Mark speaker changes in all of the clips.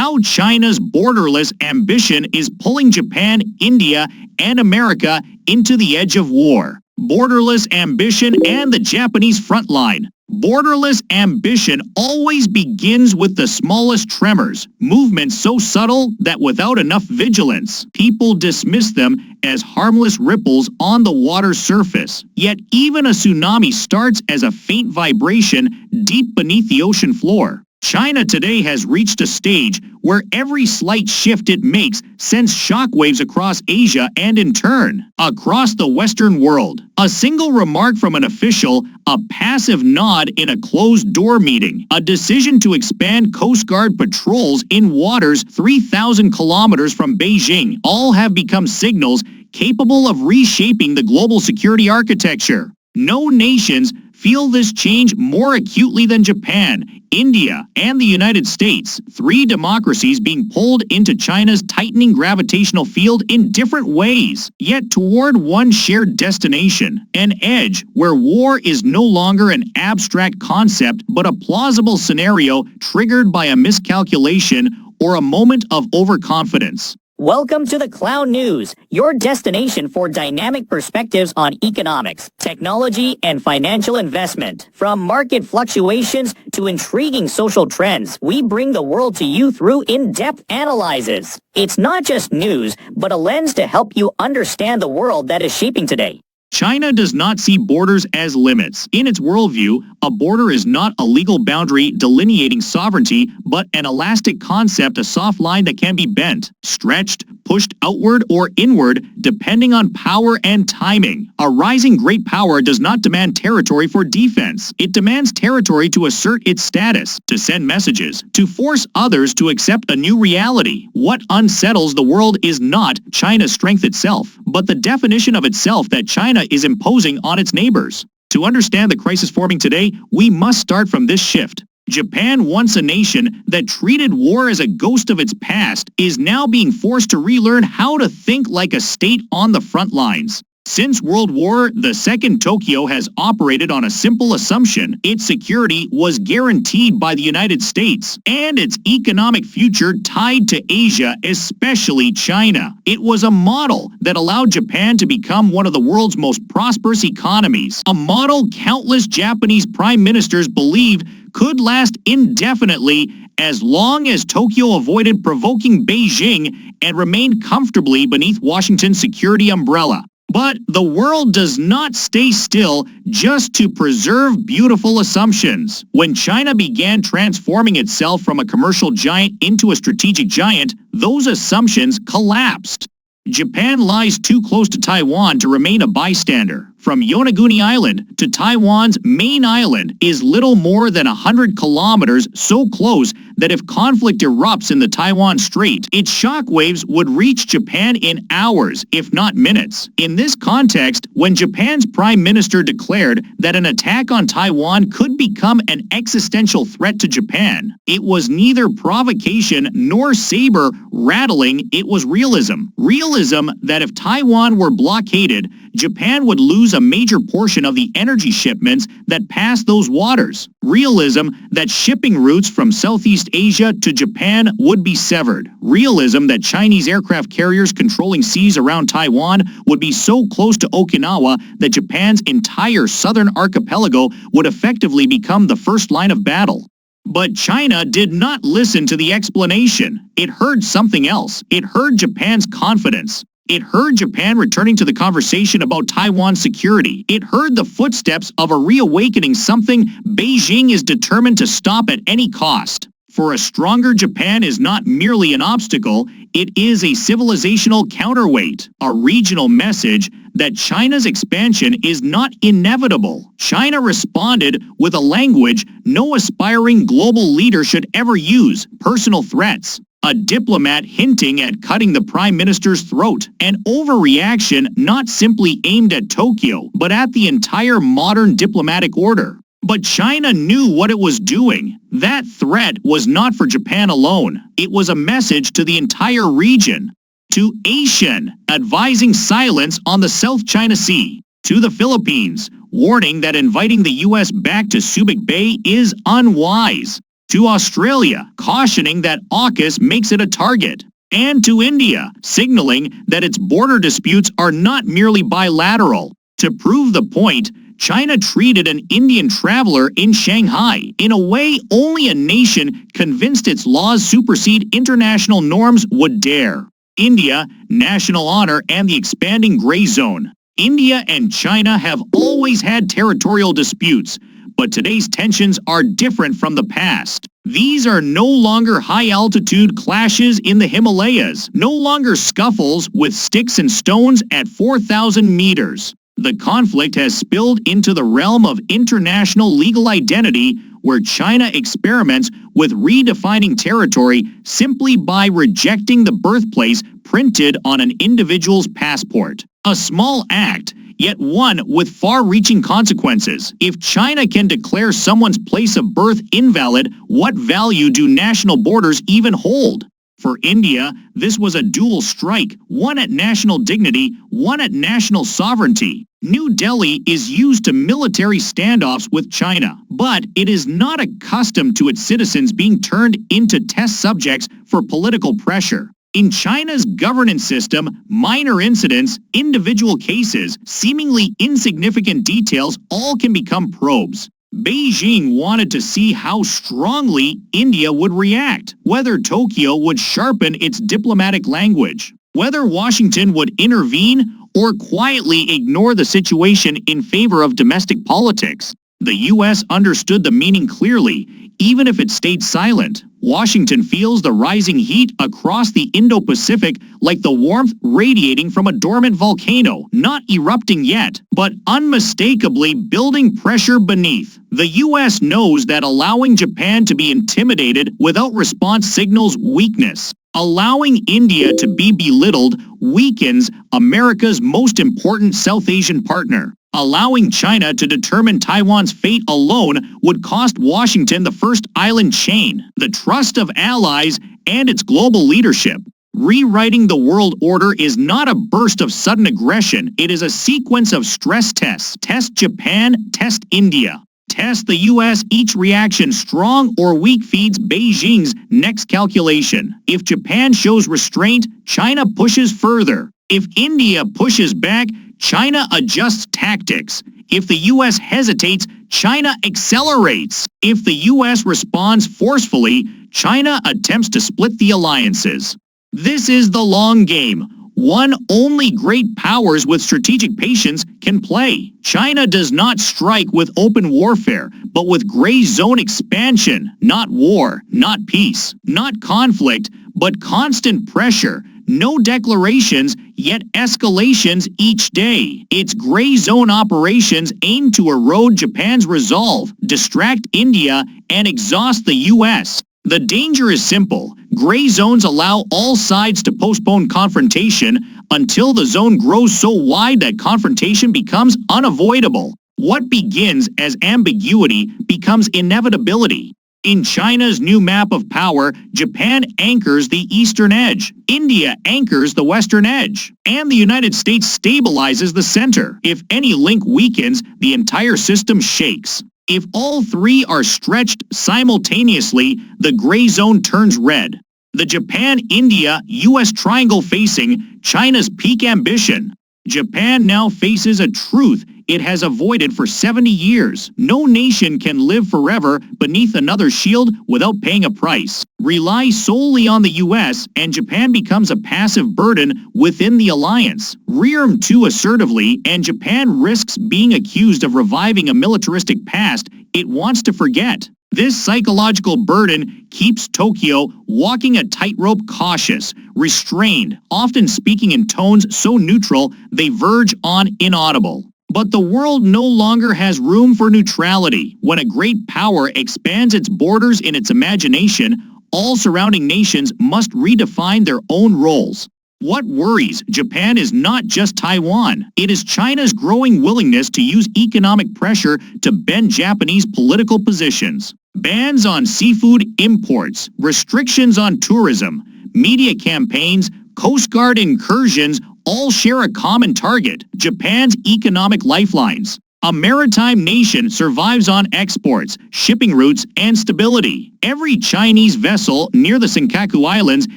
Speaker 1: how China's borderless ambition is pulling Japan, India, and America into the edge of war. Borderless ambition and the Japanese front line. Borderless ambition always begins with the smallest tremors, movements so subtle that without enough vigilance, people dismiss them as harmless ripples on the water's surface. Yet even a tsunami starts as a faint vibration deep beneath the ocean floor. China today has reached a stage where every slight shift it makes sends shockwaves across Asia and in turn, across the Western world. A single remark from an official, a passive nod in a closed-door meeting, a decision to expand Coast Guard patrols in waters 3,000 kilometers from Beijing, all have become signals capable of reshaping the global security architecture. No nations feel this change more acutely than Japan, India, and the United States, three democracies being pulled into China's tightening gravitational field in different ways, yet toward one shared destination, an edge where war is no longer an abstract concept but a plausible scenario triggered by a miscalculation or a moment of overconfidence.
Speaker 2: Welcome to the Clown News, your destination for dynamic perspectives on economics, technology, and financial investment. From market fluctuations to intriguing social trends, we bring the world to you through in-depth analyses. It's not just news, but a lens to help you understand the world that is shaping today.
Speaker 1: China does not see borders as limits. In its worldview, a border is not a legal boundary delineating sovereignty, but an elastic concept, a soft line that can be bent, stretched, pushed outward or inward, depending on power and timing. A rising great power does not demand territory for defense. It demands territory to assert its status, to send messages, to force others to accept a new reality. What unsettles the world is not China's strength itself, but the definition of itself that China is imposing on its neighbors. To understand the crisis forming today, we must start from this shift. Japan, once a nation that treated war as a ghost of its past, is now being forced to relearn how to think like a state on the front lines. Since World War II, Tokyo has operated on a simple assumption: its security was guaranteed by the United States, and its economic future tied to Asia, especially China. It was a model that allowed Japan to become one of the world's most prosperous economies, a model countless Japanese prime ministers believed could last indefinitely as long as Tokyo avoided provoking Beijing and remained comfortably beneath Washington's security umbrella. But the world does not stay still just to preserve beautiful assumptions. When China began transforming itself from a commercial giant into a strategic giant, those assumptions collapsed. Japan lies too close to Taiwan to remain a bystander. From Yonaguni Island to Taiwan's main island is little more than 100 kilometers, so close that if conflict erupts in the Taiwan Strait, its shockwaves would reach Japan in hours, if not minutes. In this context, when Japan's prime minister declared that an attack on Taiwan could become an existential threat to Japan, it was neither provocation nor saber rattling, it was realism. Realism that if Taiwan were blockaded, Japan would lose a major portion of the energy shipments that pass those waters. Realism that shipping routes from Southeast Asia to Japan would be severed. Realism that Chinese aircraft carriers controlling seas around Taiwan would be so close to Okinawa that Japan's entire southern archipelago would effectively become the first line of battle. But China did not listen to the explanation. It heard something else. It heard Japan's confidence. It heard Japan returning to the conversation about Taiwan's security. It heard the footsteps of a reawakening, something Beijing is determined to stop at any cost. For a stronger Japan is not merely an obstacle, it is a civilizational counterweight, a regional message that China's expansion is not inevitable. China responded with a language no aspiring global leader should ever use: personal threats. A diplomat hinting at cutting the prime minister's throat. An overreaction not simply aimed at Tokyo, but at the entire modern diplomatic order. But China knew what it was doing. That threat was not for Japan alone. It was a message to the entire region. To ASEAN, advising silence on the South China Sea. To the Philippines, warning that inviting the U.S. back to Subic Bay is unwise. to Australia, cautioning that AUKUS makes it a target, and to India, signaling that its border disputes are not merely bilateral. To prove the point, China treated an Indian traveler in Shanghai in a way only a nation convinced its laws supersede international norms would dare. India, national honor, and the expanding gray zone. India and China have always had territorial disputes, but today's tensions are different from the past. These are no longer high-altitude clashes in the Himalayas, no longer scuffles with sticks and stones at 4,000 meters. The conflict has spilled into the realm of international legal identity, where China experiments with redefining territory simply by rejecting the birthplace printed on an individual's passport. A small act, yet one with far-reaching consequences. If China can declare someone's place of birth invalid, what value do national borders even hold? For India, this was a dual strike, one at national dignity, one at national sovereignty. New Delhi is used to military standoffs with China, but it is not accustomed to its citizens being turned into test subjects for political pressure. In China's governance system, minor incidents, individual cases, seemingly insignificant details all can become probes. Beijing wanted to see how strongly India would react, whether Tokyo would sharpen its diplomatic language, whether Washington would intervene or quietly ignore the situation in favor of domestic politics. The U.S. understood the meaning clearly, even if it stayed silent. Washington feels the rising heat across the Indo-Pacific like the warmth radiating from a dormant volcano, not erupting yet, but unmistakably building pressure beneath. The U.S. knows that allowing Japan to be intimidated without response signals weakness. Allowing India to be belittled weakens America's most important South Asian partner. Allowing China to determine Taiwan's fate alone would cost Washington the first island chain, the trust of allies, and its global leadership. Rewriting the world order is not a burst of sudden aggression. It is a sequence of stress tests. Test Japan, test India. Test the U.S. Each reaction, strong or weak, feeds Beijing's next calculation. If Japan shows restraint, China pushes further. If India pushes back, China adjusts tactics. If the U.S. hesitates, China accelerates. If the U.S. responds forcefully, China attempts to split the alliances. This is the long game, one only great powers with strategic patience can play. China does not strike with open warfare, but with gray zone expansion, not war, not peace, not conflict, but constant pressure. No declarations, yet escalations each day. Its gray zone operations aim to erode Japan's resolve, distract India, and exhaust the U.S. The danger is simple. Gray zones allow all sides to postpone confrontation until the zone grows so wide that confrontation becomes unavoidable. What begins as ambiguity becomes inevitability. In China's new map of power, Japan anchors the eastern edge, India anchors the western edge, and the United States stabilizes the center. If any link weakens, the entire system shakes. If all three are stretched simultaneously, the gray zone turns red. The Japan-India-US triangle facing China's peak ambition. Japan now faces a truth it has avoided for 70 years. No nation can live forever beneath another shield without paying a price. Rely solely on the U.S. and Japan becomes a passive burden within the alliance. Rearm too assertively and Japan risks being accused of reviving a militaristic past it wants to forget. This psychological burden keeps Tokyo walking a tightrope, cautious, restrained, often speaking in tones so neutral they verge on inaudible. But the world no longer has room for neutrality. When a great power expands its borders in its imagination, all surrounding nations must redefine their own roles. What worries Japan is not just Taiwan. It is China's growing willingness to use economic pressure to bend Japanese political positions. Bans on seafood imports, restrictions on tourism, media campaigns, Coast Guard incursions all share a common target: Japan's economic lifelines. A maritime nation survives on exports, shipping routes, and stability. Every Chinese vessel near the Senkaku Islands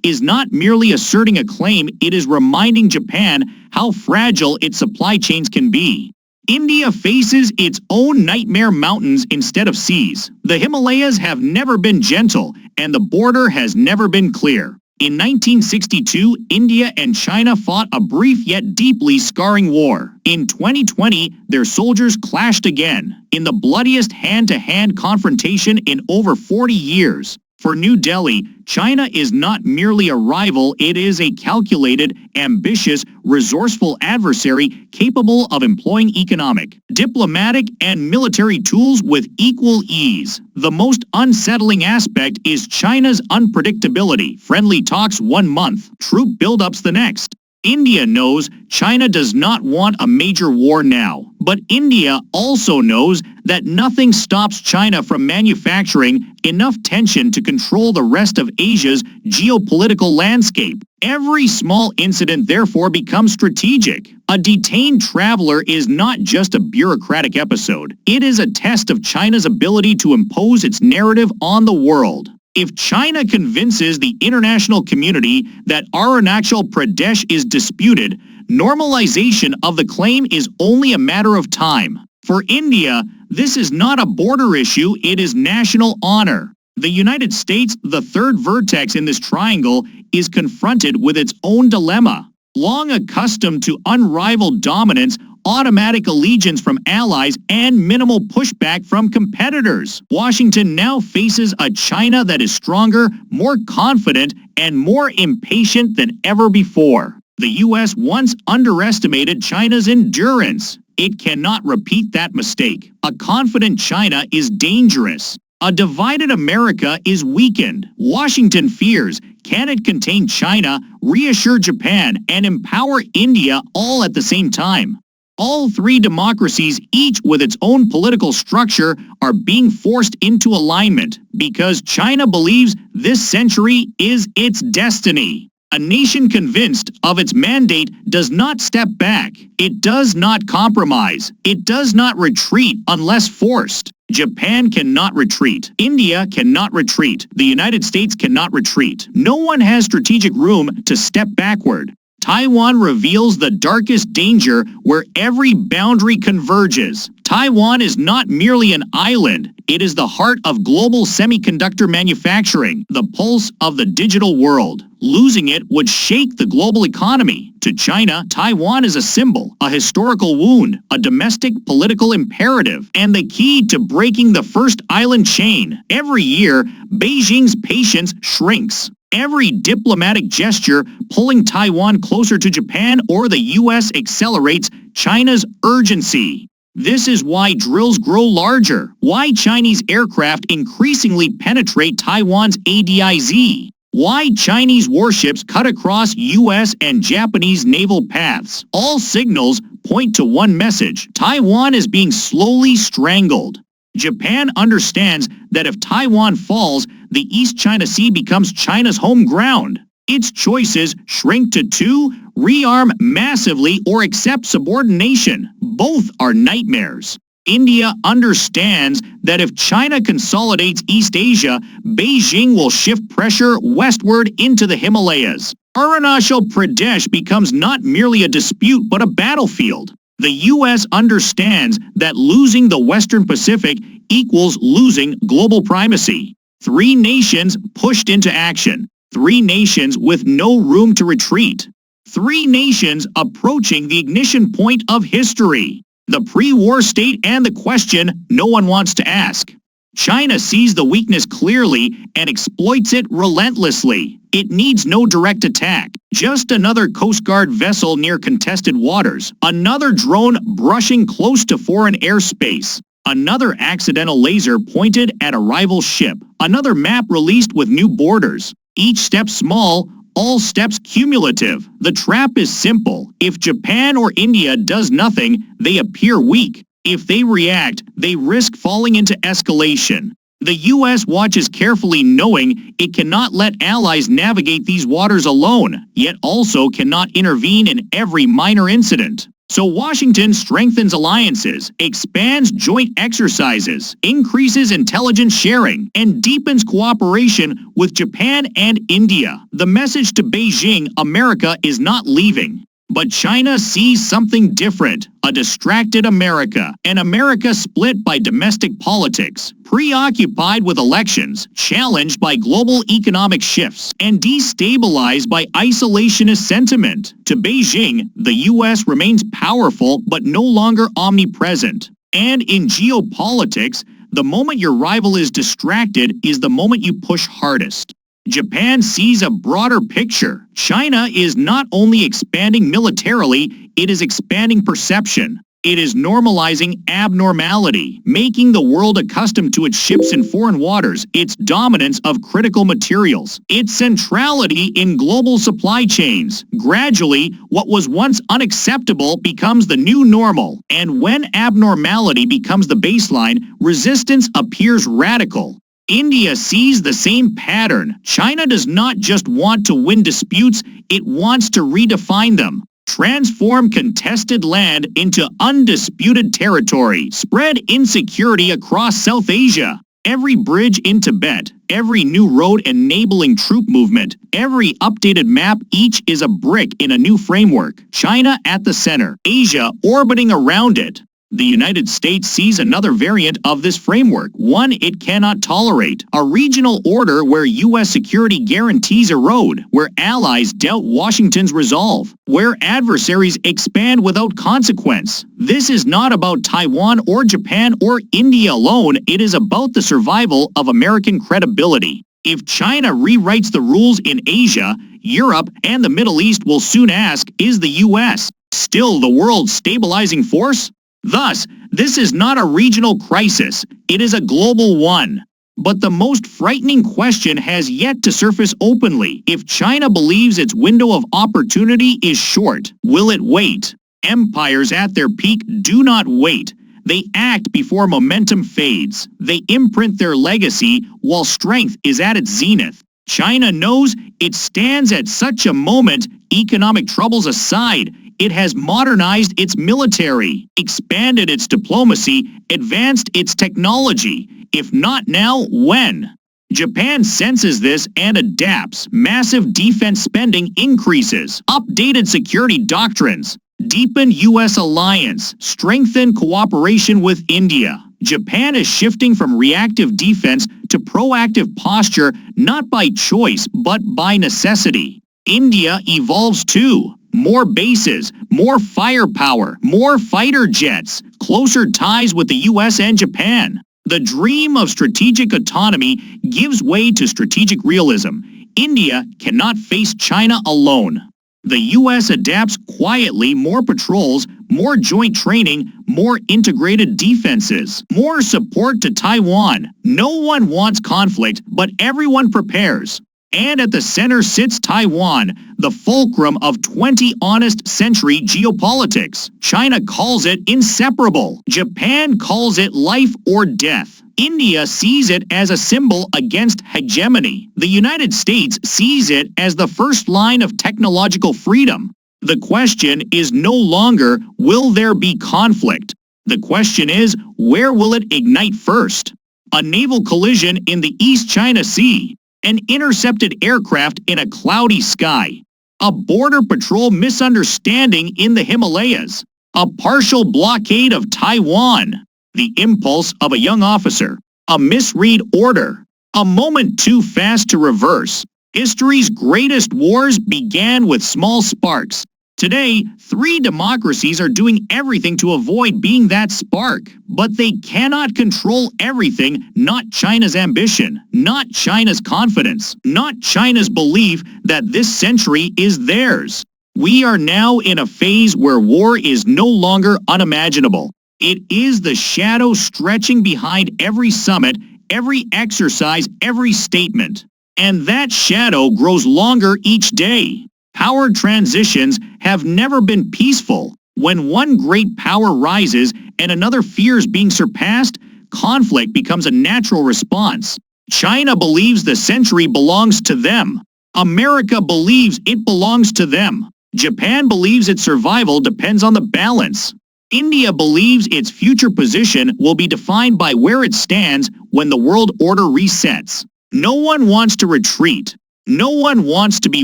Speaker 1: is not merely asserting a claim, it is reminding Japan how fragile its supply chains can be. India faces its own nightmare mountains instead of seas. The Himalayas have never been gentle, and the border has never been clear. In 1962, India and China fought a brief yet deeply scarring war. In 2020, their soldiers clashed again, in the bloodiest hand-to-hand confrontation in over 40 years. For New Delhi, China is not merely a rival, it is a calculated, ambitious, resourceful adversary capable of employing economic, diplomatic, and military tools with equal ease. The most unsettling aspect is China's unpredictability. Friendly talks 1 month, troop buildups the next. India knows China does not want a major war now, but India also knows that nothing stops China from manufacturing enough tension to control the rest of Asia's geopolitical landscape. Every small incident therefore becomes strategic. A detained traveler is not just a bureaucratic episode. It is a test of China's ability to impose its narrative on the world. If China convinces the international community that Arunachal Pradesh is disputed, normalization of the claim is only a matter of time. For India, this is not a border issue, it is national honor. The United States, the third vertex in this triangle, is confronted with its own dilemma. Long accustomed to unrivaled dominance, automatic allegiance from allies, and minimal pushback from competitors, Washington now faces a China that is stronger, more confident, and more impatient than ever before. The U.S. once underestimated China's endurance. It cannot repeat that mistake. A confident China is dangerous. A divided America is weakened. Washington fears, can it contain China, reassure Japan, and empower India all at the same time? All three democracies, each with its own political structure, are being forced into alignment because China believes this century is its destiny. A nation convinced of its mandate does not step back. It does not compromise. It does not retreat unless forced. Japan cannot retreat. India cannot retreat. The United States cannot retreat. No one has strategic room to step backward. Taiwan reveals the darkest danger where every boundary converges. Taiwan is not merely an island. It is the heart of global semiconductor manufacturing, the pulse of the digital world. Losing it would shake the global economy. To China, Taiwan is a symbol, a historical wound, a domestic political imperative, and the key to breaking the first island chain. Every year, Beijing's patience shrinks. Every diplomatic gesture pulling Taiwan closer to Japan or the U.S. accelerates China's urgency. This is why drills grow larger, why Chinese aircraft increasingly penetrate Taiwan's ADIZ, why Chinese warships cut across U.S. and Japanese naval paths. All signals point to one message: Taiwan is being slowly strangled. Japan understands that if Taiwan falls, the East China Sea becomes China's home ground. Its choices shrink to two: rearm massively or accept subordination. Both are nightmares. India understands that if China consolidates East Asia, Beijing will shift pressure westward into the Himalayas. Arunachal Pradesh becomes not merely a dispute but a battlefield. The U.S. understands that losing the Western Pacific equals losing global primacy. Three nations pushed into action. Three nations with no room to retreat. Three nations approaching the ignition point of history. The pre-war state and the question no one wants to ask. China sees the weakness clearly and exploits it relentlessly. It needs no direct attack. Just another Coast Guard vessel near contested waters. Another drone brushing close to foreign airspace. Another accidental laser pointed at a rival ship. Another map released with new borders. Each step small, all steps cumulative. The trap is simple. If Japan or India does nothing, they appear weak. If they react, they risk falling into escalation. The U.S. watches carefully, knowing it cannot let allies navigate these waters alone, yet also cannot intervene in every minor incident. So Washington strengthens alliances, expands joint exercises, increases intelligence sharing, and deepens cooperation with Japan and India. The message to Beijing, America is not leaving. But China sees something different, a distracted America, an America split by domestic politics, preoccupied with elections, challenged by global economic shifts, and destabilized by isolationist sentiment. To Beijing, the U.S. remains powerful but no longer omnipresent. And in geopolitics, the moment your rival is distracted is the moment you push hardest. Japan sees a broader picture. China is not only expanding militarily, it is expanding perception. It is normalizing abnormality, making the world accustomed to its ships in foreign waters, its dominance of critical materials, its centrality in global supply chains. Gradually, what was once unacceptable becomes the new normal. And when abnormality becomes the baseline, resistance appears radical. India sees the same pattern. China does not just want to win disputes, it wants to redefine them. Transform contested land into undisputed territory. Spread insecurity across South Asia. Every bridge in Tibet, every new road enabling troop movement, every updated map, each is a brick in a new framework. China at the center, Asia orbiting around it. The United States sees another variant of this framework, one it cannot tolerate. A regional order where U.S. security guarantees erode, where allies doubt Washington's resolve, where adversaries expand without consequence. This is not about Taiwan or Japan or India alone, it is about the survival of American credibility. If China rewrites the rules in Asia, Europe and the Middle East will soon ask, is the U.S. still the world's stabilizing force? Thus, this is not a regional crisis, it is a global one. But the most frightening question has yet to surface openly. If China believes its window of opportunity is short, will it wait? Empires at their peak do not wait. They act before momentum fades. They imprint their legacy while strength is at its zenith. China knows it stands at such a moment, economic troubles aside. It has modernized its military, expanded its diplomacy, advanced its technology. If not now, when? Japan senses this and adapts. Massive defense spending increases, updated security doctrines, deepen U.S. alliance, strengthen cooperation with India. Japan is shifting from reactive defense to proactive posture, not by choice, but by necessity. India evolves too. More bases, more firepower, more fighter jets, closer ties with the U.S. and Japan. The dream of strategic autonomy gives way to strategic realism. India cannot face China alone. The U.S. adapts quietly, more patrols, more joint training, more integrated defenses, more support to Taiwan. No one wants conflict, but everyone prepares. And at the center sits Taiwan, the fulcrum of 20 honest century geopolitics. China calls it inseparable. Japan calls it life or death. India sees it as a symbol against hegemony. The United States sees it as the first line of technological freedom. The question is no longer, will there be conflict? The question is, where will it ignite first? A naval collision in the East China Sea. An intercepted aircraft in a cloudy sky, a border patrol misunderstanding in the Himalayas, a partial blockade of Taiwan, the impulse of a young officer, a misread order, a moment too fast to reverse. History's greatest wars began with small sparks. Today, 3 democracies are doing everything to avoid being that spark. But they cannot control everything, not China's ambition, not China's confidence, not China's belief that this century is theirs. We are now in a phase where war is no longer unimaginable. It is the shadow stretching behind every summit, every exercise, every statement. And that shadow grows longer each day. Power transitions have never been peaceful. When one great power rises and another fears being surpassed, conflict becomes a natural response. China believes the century belongs to them. America believes it belongs to them. Japan believes its survival depends on the balance. India believes its future position will be defined by where it stands when the world order resets. No one wants to retreat. No one wants to be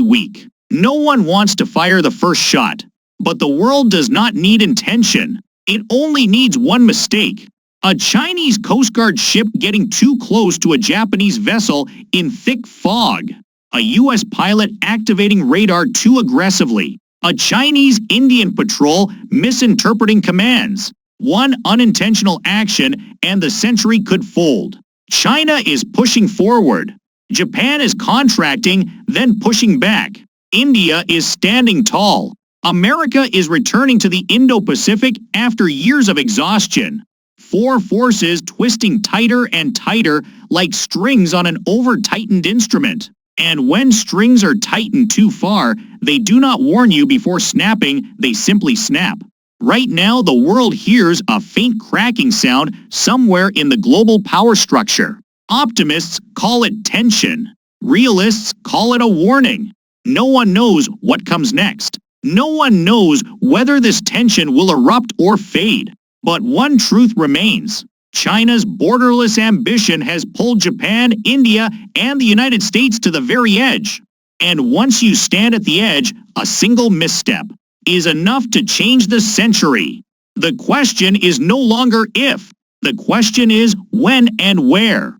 Speaker 1: weak. No one wants to fire the first shot. But the world does not need intention. It only needs one mistake. A Chinese Coast Guard ship getting too close to a Japanese vessel in thick fog. A U.S. pilot activating radar too aggressively. A Chinese-Indian patrol misinterpreting commands. One unintentional action and the century could fold. China is pushing forward. Japan is contracting, then pushing back. India is standing tall. America is returning to the Indo-Pacific after years of exhaustion. Four forces twisting tighter and tighter like strings on an over-tightened instrument. And when strings are tightened too far, they do not warn you before snapping, they simply snap. Right now, the world hears a faint cracking sound somewhere in the global power structure. Optimists call it tension. Realists call it a warning. No one knows what comes next. No one knows whether this tension will erupt or fade. But one truth remains. China's borderless ambition has pulled Japan, India, and the United States to the very edge. And once you stand at the edge, a single misstep is enough to change the century. The question is no longer if. The question is when and where.